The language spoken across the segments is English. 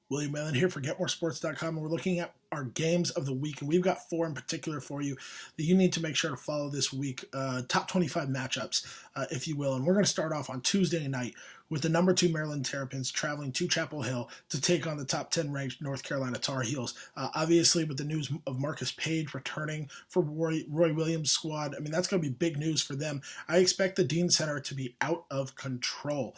William Allen here for GetMoreSports.com, and we're looking at our games of the week, and we've got four in particular for you that you need to make sure to follow this week. Top 25 matchups, if you will, and we're going to start off on Tuesday night with the number 2 Maryland Terrapins traveling to Chapel Hill to take on the top 10 ranked North Carolina Tar Heels. Obviously, with the news of Marcus Page returning for Roy Williams' squad, I mean, that's going to be big news for them. I expect the Dean Center to be out of control.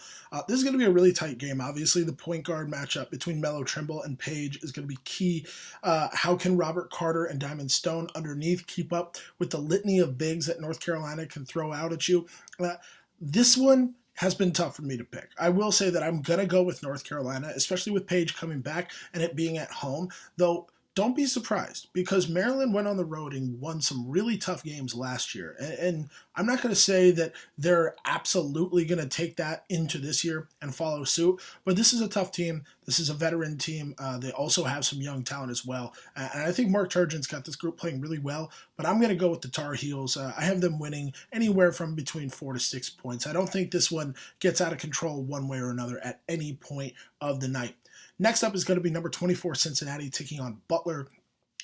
This is going to be a really tight game. Obviously, the point guard matchup between Melo Trimble and Page is going to be key. How can Robert Carter and Diamond Stone underneath keep up with the litany of bigs that North Carolina can throw out at you? This one has been tough for me to pick. I will say that I'm going to go with North Carolina, especially with Page coming back and it being at home, though. Don't be surprised, because Maryland went on the road and won some really tough games last year. And I'm not going to say that they're absolutely going to take that into this year and follow suit, but this is a tough team. This is a veteran team. They also have some young talent as well. And I think Mark Turgeon's got this group playing really well, but I'm going to go with the Tar Heels. I have them winning anywhere from between 4 to 6 points. I don't think this one gets out of control one way or another at any point of the night. Next up is going to be number 24 Cincinnati taking on Butler.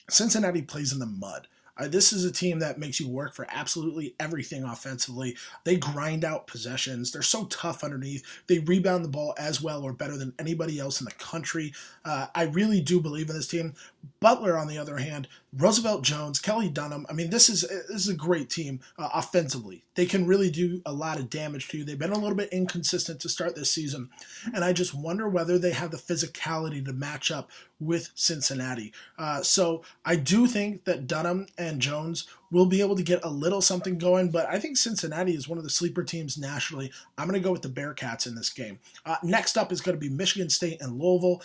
Cincinnati plays in the mud. This is a team that makes you work for absolutely everything offensively. They grind out possessions. They're so tough underneath. They rebound the ball as well or better than anybody else in the country. I really do believe in this team. Butler, on the other hand, Roosevelt Jones, Kelly Dunham. I mean, this is a great team offensively. They can really do a lot of damage to you. They've been a little bit inconsistent to start this season, and I just wonder whether they have the physicality to match up with Cincinnati. So I do think that Dunham and Jones will be able to get a little something going, but I think Cincinnati is one of the sleeper teams nationally. I'm going to go with the Bearcats in this game. Next up is going to be Michigan State and Louisville.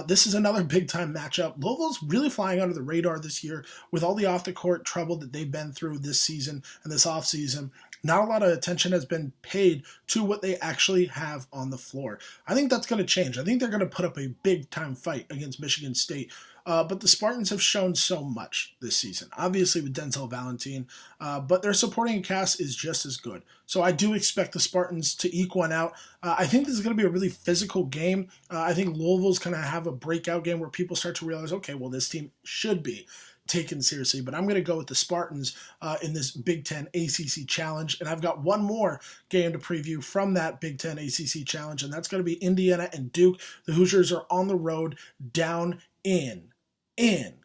This is another big-time matchup. Louisville's really flying under the radar this year with all the off-the-court trouble that they've been through this season and this offseason. Not a lot of attention has been paid to what they actually have on the floor. I think that's going to change. I think they're going to put up a big-time fight against Michigan State. But the Spartans have shown so much this season, obviously with Denzel Valentine, but their supporting cast is just as good. So I do expect the Spartans to eke one out. I think this is going to be a really physical game. I think Louisville's going to have a breakout game where people start to realize, okay, well, this team should be taken seriously, but I'm going to go with the Spartans in this Big Ten ACC Challenge, and I've got one more game to preview from that Big Ten ACC Challenge, and that's going to be Indiana and Duke. The Hoosiers are on the road down in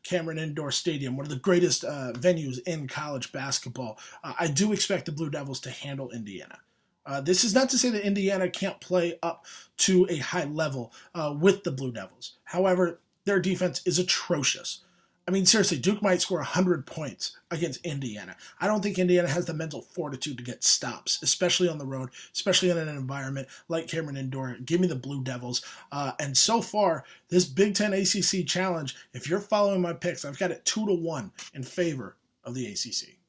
Cameron Indoor Stadium, one of the greatest venues in college basketball. I do expect the Blue Devils to handle Indiana. This is not to say that Indiana can't play up to a high level with the Blue Devils. However, their defense is atrocious. I mean, seriously, Duke might score 100 points against Indiana. I don't think Indiana has the mental fortitude to get stops, especially on the road, especially in an environment like Cameron Indoor. Give me the Blue Devils. And so far, this Big Ten ACC Challenge, if you're following my picks, I've got it 2-1 in favor of the ACC.